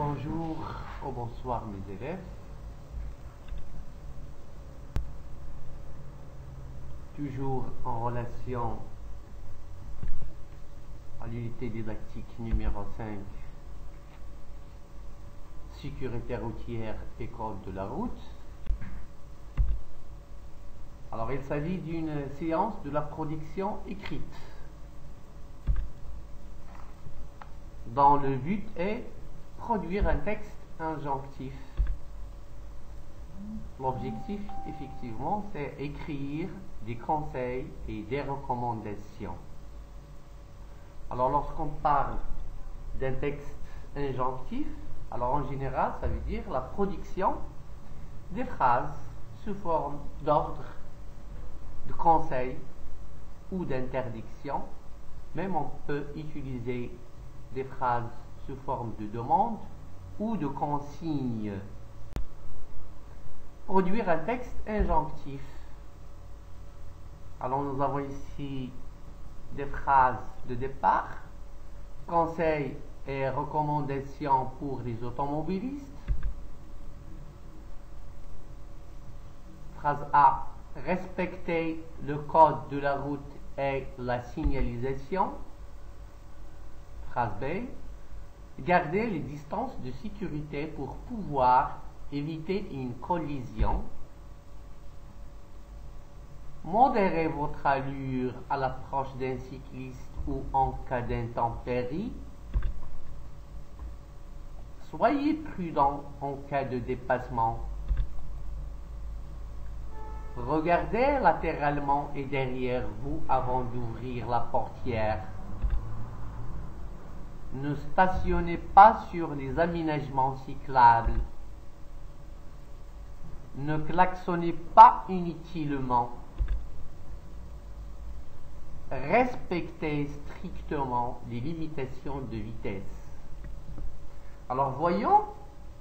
Bonjour ou bonsoir mes élèves. Toujours en relation à l'unité didactique numéro 5, sécurité routière et code de la route. Alors il s'agit d'une séance de la production écrite dont le but est produire un texte injonctif. L'objectif, effectivement, c'est écrire des conseils et des recommandations. Alors, lorsqu'on parle d'un texte injonctif, alors en général, ça veut dire la production des phrases sous forme d'ordre, de conseils ou d'interdiction. Même on peut utiliser des phrases sous forme de demande ou de consigne. Produire un texte injonctif. Alors nous avons ici des phrases de départ, conseils et recommandations pour les automobilistes. Phrase A, respecter le code de la route et la signalisation. Phrase B, garder les distances de sécurité pour pouvoir éviter une collision. Modérez votre allure à l'approche d'un cycliste ou en cas d'intempérie. Soyez prudent en cas de dépassement. Regardez latéralement et derrière vous avant d'ouvrir la portière. Ne stationnez pas sur les aménagements cyclables. Ne klaxonnez pas inutilement. Respectez strictement les limitations de vitesse. Alors voyons,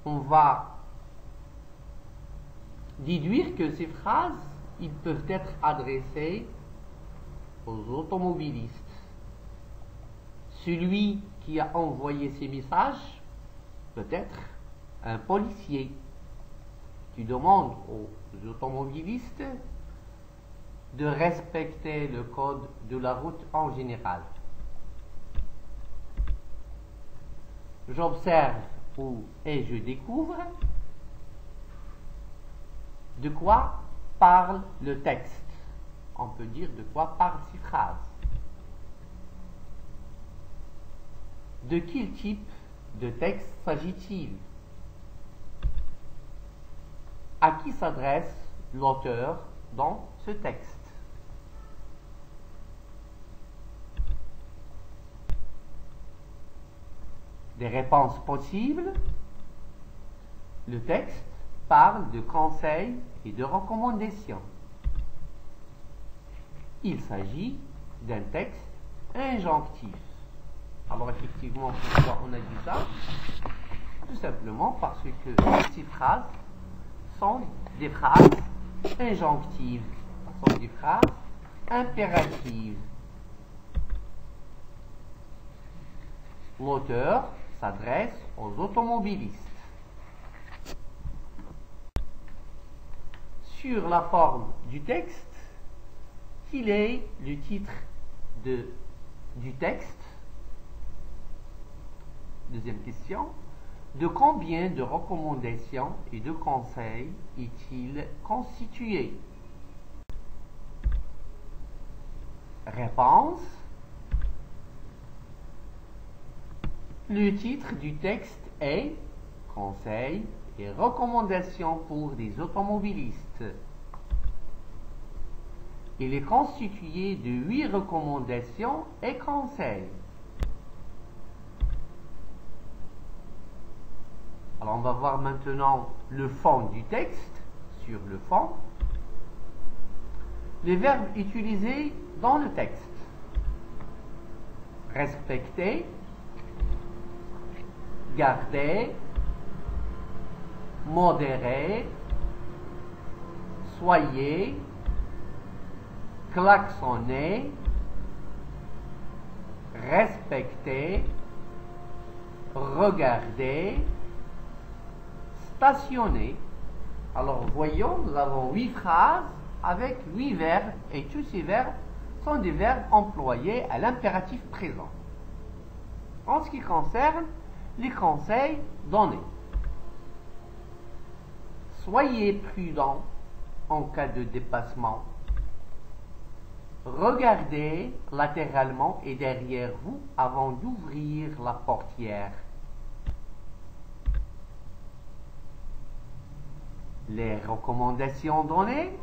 on va déduire que ces phrases, ils peuvent être adressées aux automobilistes. Celui qui a envoyé ces messages peut être un policier. Tu demandes aux automobilistes de respecter le code de la route en général. J'observe et je découvre de quoi parle le texte. On peut dire de quoi parlent ces phrases. De quel type de texte s'agit-il? À qui s'adresse l'auteur dans ce texte? Des réponses possibles. Le texte parle de conseils et de recommandations. Il s'agit d'un texte injonctif. Alors effectivement, pourquoi on a dit ça? Tout simplement parce que ces phrases sont des phrases injonctives, sont des phrases impératives. L'auteur s'adresse aux automobilistes. Sur la forme du texte, quel est le titre du texte? Deuxième question. De combien de recommandations et de conseils est-il constitué? Réponse. Le titre du texte est Conseils et recommandations pour les automobilistes. Il est constitué de 8 recommandations et conseils. Alors on va voir maintenant le fond du texte. Sur le fond, les verbes utilisés dans le texte. Respecter, garder, modérer, soyez, klaxonner, respecter, regarder, stationner. Alors voyons, nous avons 8 phrases avec 8 verbes et tous ces verbes sont des verbes employés à l'impératif présent. En ce qui concerne les conseils donnés. Soyez prudent en cas de dépassement. Regardez latéralement et derrière vous avant d'ouvrir la portière. Les recommandations données.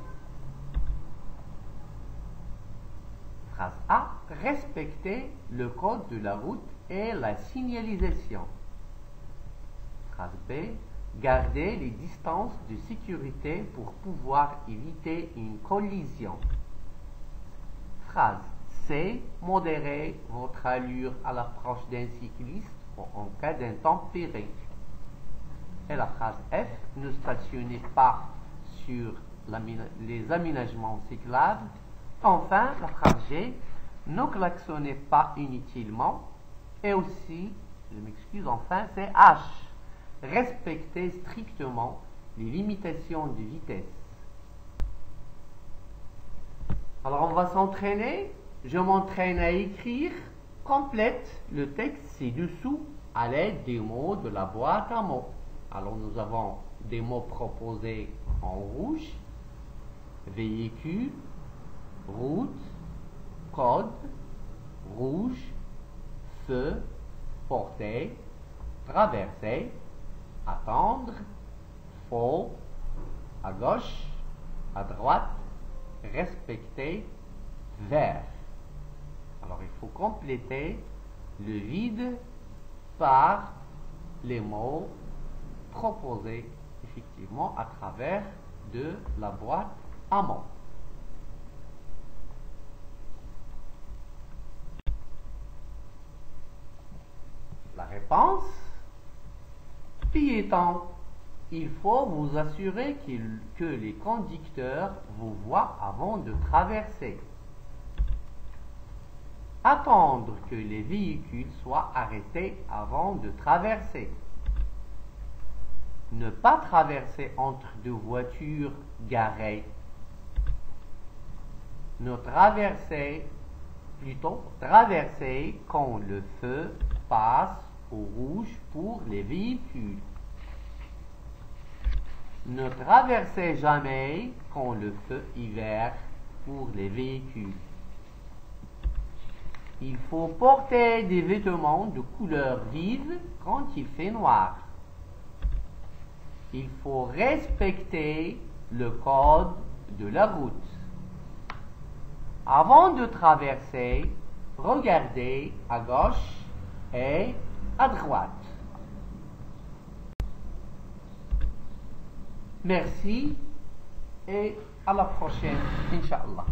Phrase A. Respectez le code de la route et la signalisation. Phrase B. Gardez les distances de sécurité pour pouvoir éviter une collision. Phrase C. Modérez votre allure à l'approche d'un cycliste en cas d'intempérie. Et la phrase F. Ne stationnez pas sur les aménagements cyclables. Enfin, la phrase G. Ne klaxonnez pas inutilement. Et aussi, je m'excuse, enfin, c'est H. Respectez strictement les limitations de vitesse. Alors, on va s'entraîner. Je m'entraîne à écrire. Complète le texte ci-dessous à l'aide des mots de la boîte à mots. Alors, nous avons des mots proposés en rouge. Véhicule, route, code, rouge, feu, porter, traverser, attendre, faux, à gauche, à droite, respecter, vert. Alors il faut compléter le vide par les mots proposés effectivement à travers de la boîte à mots. La réponse, piéton. Il faut vous assurer que les conducteurs vous voient avant de traverser. Attendre que les véhicules soient arrêtés avant de traverser. Ne pas traverser entre deux voitures garées. Ne traverser, plutôt traverser quand le feu passe au rouge pour les véhicules. Ne traversez jamais quand le feu est vert pour les véhicules. Il faut porter des vêtements de couleur vive quand il fait noir. Il faut respecter le code de la route. Avant de traverser, regardez à gauche et à droite. Merci et à la prochaine, Inch'Allah.